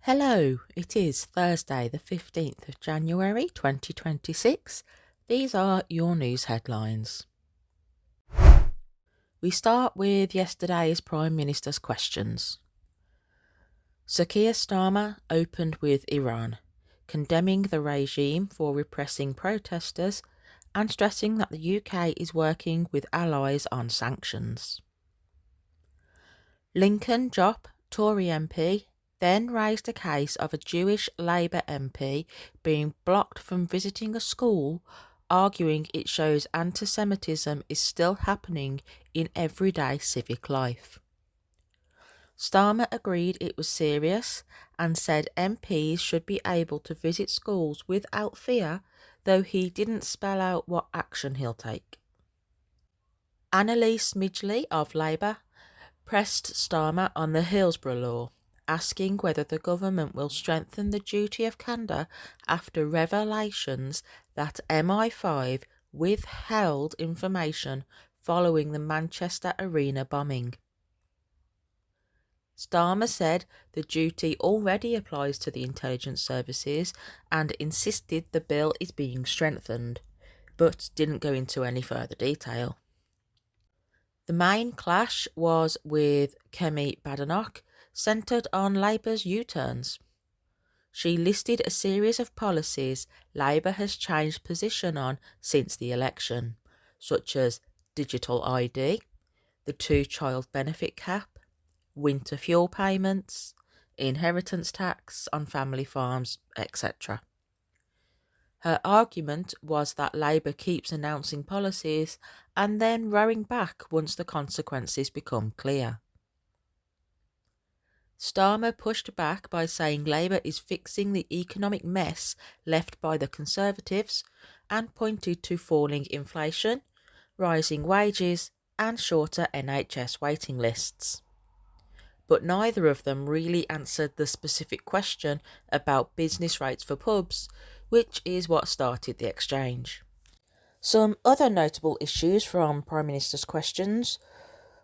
Hello, it is Thursday the 15th of January 2026. These are your news headlines. We start with yesterday's Prime Minister's questions. Sir Keir Starmer opened with Iran, condemning the regime for repressing protesters and stressing that the UK is working with allies on sanctions. Lincoln Jopp, Tory MP, then raised a case of a Jewish Labour MP being blocked from visiting a school, arguing it shows antisemitism is still happening in everyday civic life. Starmer agreed it was serious and said MPs should be able to visit schools without fear, though he didn't spell out what action he'll take. Annalise Midgley of Labour pressed Starmer on the Hillsborough law, asking whether the government will strengthen the duty of candour after revelations that MI5 withheld information following the Manchester Arena bombing. Starmer said the duty already applies to the intelligence services and insisted the bill is being strengthened, but didn't go into any further detail. The main clash was with Kemi Badenoch, centred on Labour's U-turns. She listed a series of policies Labour has changed position on since the election, such as digital ID, the two-child benefit cap, winter fuel payments, inheritance tax on family farms, etc. Her argument was that Labour keeps announcing policies and then rowing back once the consequences become clear. Starmer pushed back by saying Labour is fixing the economic mess left by the Conservatives and pointed to falling inflation, rising wages and shorter NHS waiting lists. But neither of them really answered the specific question about business rates for pubs, which is what started the exchange. Some other notable issues from Prime Minister's questions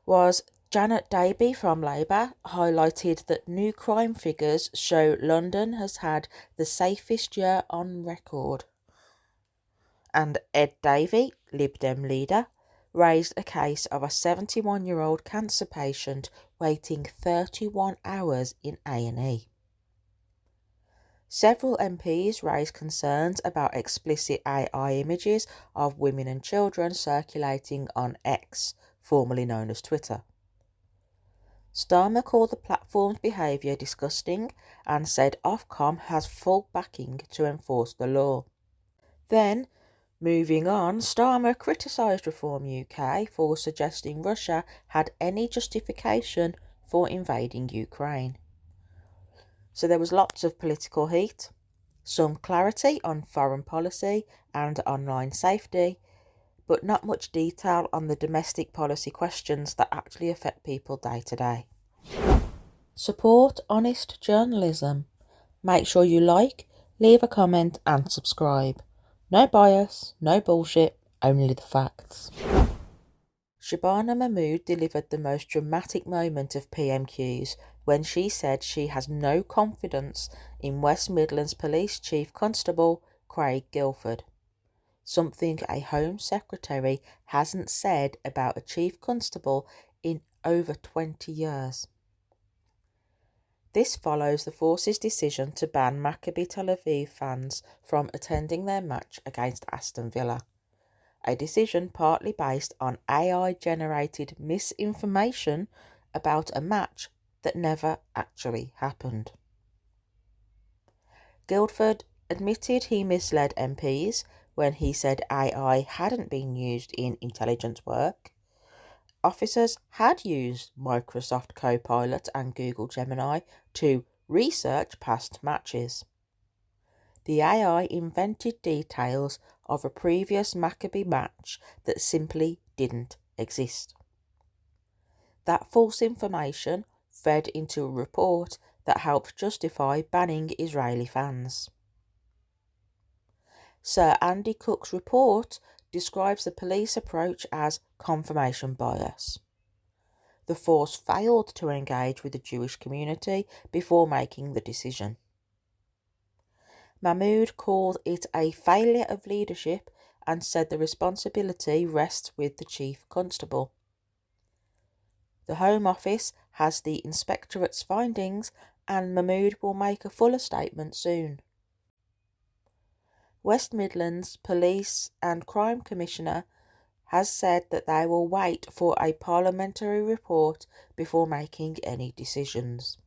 was Janet Davey from Labour highlighted that new crime figures show London has had the safest year on record. And Ed Davey, Lib Dem leader, raised a case of a 71-year-old cancer patient waiting 31 hours in A&E. Several MPs raised concerns about explicit AI images of women and children circulating on X, formerly known as Twitter. Starmer called the platform's behaviour disgusting and said Ofcom has full backing to enforce the law. Then, moving on, Starmer criticised Reform UK for suggesting Russia had any justification for invading Ukraine. So there was lots of political heat, some clarity on foreign policy and online safety, but not much detail on the domestic policy questions that actually affect people day to day. Support honest journalism. Make sure you like, leave a comment and subscribe. No bias, no bullshit, only the facts. Shabana Mahmood delivered the most dramatic moment of PMQs when she said she has no confidence in West Midlands Police Chief Constable Craig Guildford, something a Home Secretary hasn't said about a Chief Constable in over 20 years. This follows the force's decision to ban Maccabi Tel Aviv fans from attending their match against Aston Villa, a decision partly based on AI-generated misinformation about a match that never actually happened. Guildford admitted he misled MPs when he said AI hadn't been used in intelligence work. Officers had used Microsoft Copilot and Google Gemini to research past matches. The AI invented details of a previous Maccabi match that simply didn't exist. That false information fed into a report that helped justify banning Israeli fans. Sir Andy Cook's report describes the police approach as confirmation bias. the force failed to engage with the Jewish community before making the decision. Mahmoud called it a failure of leadership and said the responsibility rests with the Chief Constable. The Home Office has the Inspectorate's findings and Mahmoud will make a fuller statement soon. West Midlands Police and Crime Commissioner has said that they will wait for a parliamentary report before making any decisions.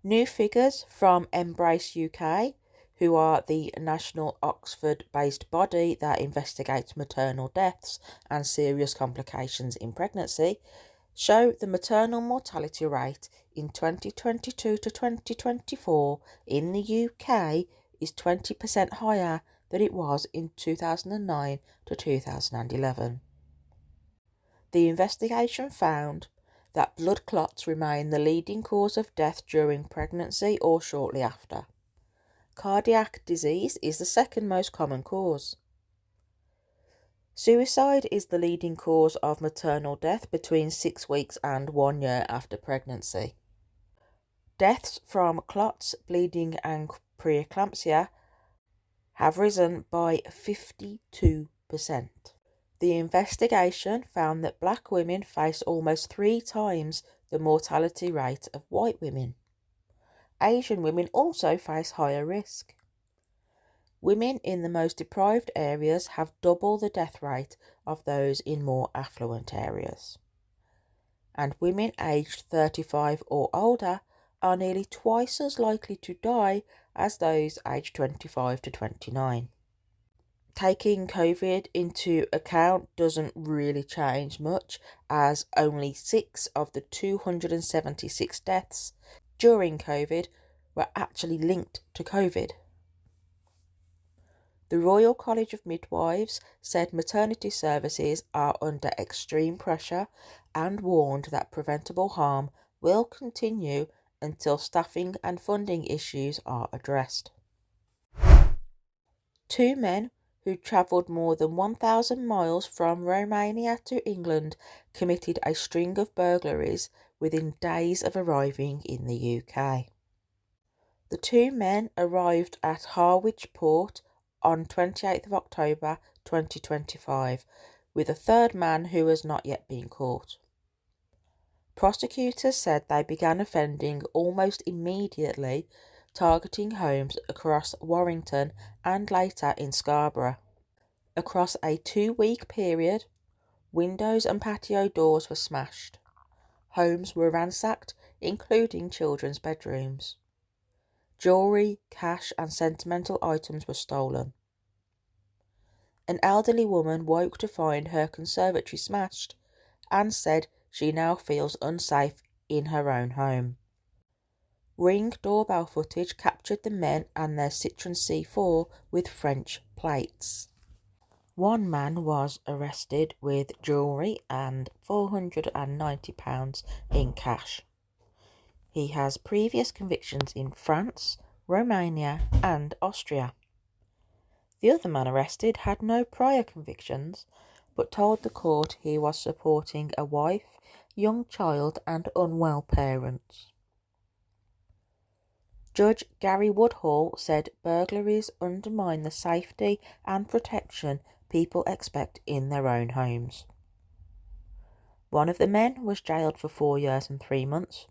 New figures from MBRRACE UK, who are the national Oxford-based body that investigates maternal deaths and serious complications in pregnancy, show the maternal mortality rate in 2022 to 2024 in the UK is 20% higher than it was in 2009 to 2011. The investigation found that blood clots remain the leading cause of death during pregnancy or shortly after. Cardiac disease is the second most common cause. Suicide is the leading cause of maternal death between 6 weeks and 1 year after pregnancy. Deaths from clots, bleeding and preeclampsia have risen by 52%. The investigation found that black women face almost 3 times the mortality rate of white women. Asian women also face higher risk. Women in the most deprived areas have double the death rate of those in more affluent areas. And women aged 35 or older are nearly twice as likely to die as those aged 25 to 29. Taking COVID into account doesn't really change much, as only 6 of the 276 deaths during COVID were actually linked to COVID. The Royal College of Midwives said maternity services are under extreme pressure and warned that preventable harm will continue until staffing and funding issues are addressed. 2 men who travelled more than 1,000 miles from Romania to England committed a string of burglaries within days of arriving in the UK. The 2 men arrived at Harwich Port on 28th of October 2025, with a third man who has not yet been caught. Prosecutors said they began offending almost immediately, targeting homes across Warrington and later in Scarborough. Across a 2-week period, windows and patio doors were smashed. Homes were ransacked, including children's bedrooms. Jewellery, cash and sentimental items were stolen. An elderly woman woke to find her conservatory smashed and said she now feels unsafe in her own home. Ring doorbell footage captured the men and their Citroen C4 with French plates. 1 man was arrested with jewellery and £490 in cash. He has previous convictions in France, Romania and Austria. The other man arrested had no prior convictions, but told the court he was supporting a wife, young child and unwell parents. Judge Gary Woodhall said burglaries undermine the safety and protection people expect in their own homes. One of the men was jailed for 4 years and 3 months,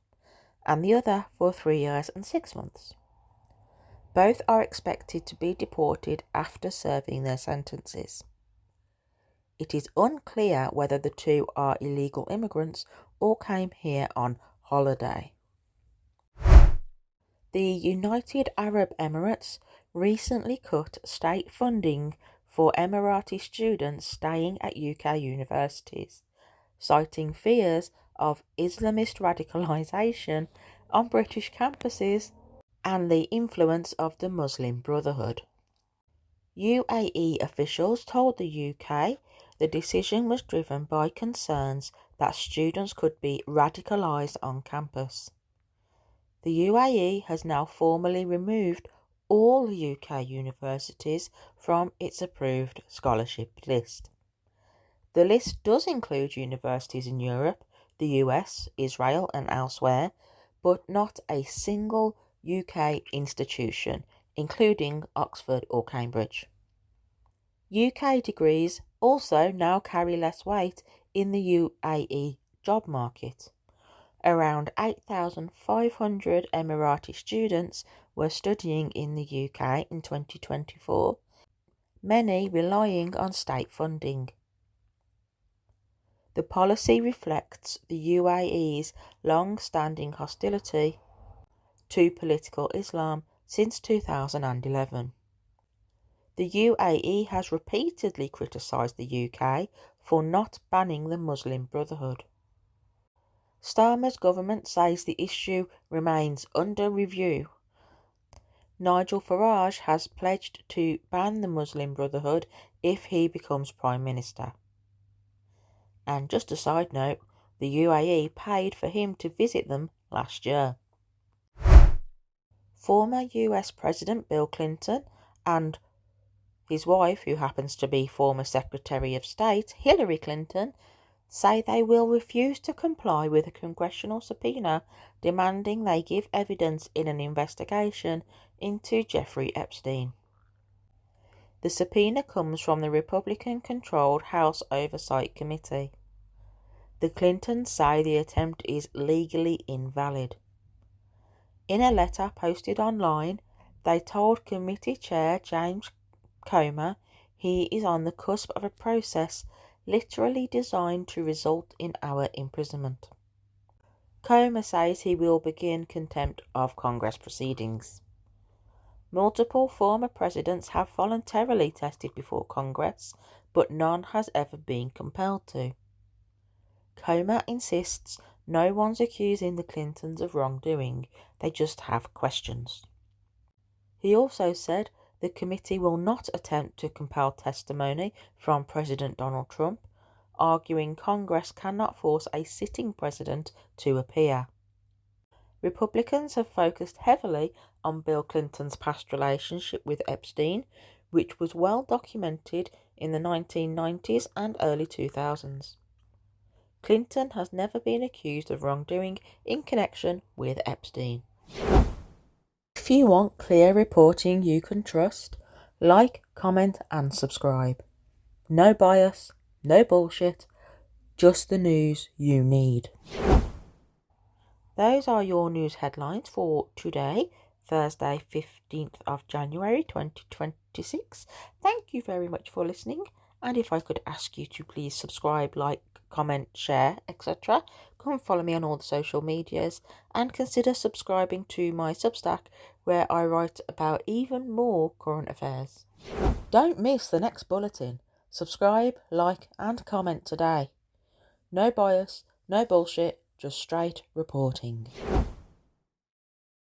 and the other for 3 years and 6 months. Both are expected to be deported after serving their sentences. It is unclear whether the 2 are illegal immigrants or came here on holiday. The United Arab Emirates recently cut state funding for Emirati students staying at UK universities, citing fears of Islamist radicalisation on British campuses and the influence of the Muslim Brotherhood. UAE officials told the UK the decision was driven by concerns that students could be radicalised on campus. The UAE has now formally removed all UK universities from its approved scholarship list. The list does include universities in Europe, the US, Israel and elsewhere, but not a single UK institution, including Oxford or Cambridge. UK degrees also now carry less weight in the UAE job market. Around 8,500 Emirati students were studying in the UK in 2024, many relying on state funding. The policy reflects the UAE's long-standing hostility to political Islam since 2011. The UAE has repeatedly criticised the UK for not banning the Muslim Brotherhood. Starmer's government says the issue remains under review. Nigel Farage has pledged to ban the Muslim Brotherhood if he becomes Prime Minister. And just a side note, the UAE paid for him to visit them last year. Former US President Bill Clinton and his wife, who happens to be former Secretary of State Hillary Clinton, say they will refuse to comply with a congressional subpoena demanding they give evidence in an investigation into Jeffrey Epstein. The subpoena comes from the Republican-controlled House Oversight Committee. The Clintons say the attempt is legally invalid. In a letter posted online, they told committee chair James Comer he is on the cusp of a process literally designed to result in our imprisonment. Comer says he will begin contempt of Congress proceedings. Multiple former presidents have voluntarily tested before Congress, but none has ever been compelled to. Comer insists no one's accusing the Clintons of wrongdoing, they just have questions. He also said the committee will not attempt to compel testimony from President Donald Trump, arguing Congress cannot force a sitting president to appear. Republicans have focused heavily on Bill Clinton's past relationship with Epstein, which was well documented in the 1990s and early 2000s. Clinton has never been accused of wrongdoing in connection with Epstein. If you want clear reporting you can trust, like, comment and subscribe. No bias, no bullshit, just the news you need. Those are your news headlines for today, Thursday, 15th of January 2026. Thank you very much for listening, and if I could ask you to please subscribe, like, comment, share, etc. Come follow me on all the social medias and consider subscribing to my Substack where I write about even more current affairs. Don't miss the next bulletin. Subscribe, like and comment today. No bias, no bullshit, just straight reporting.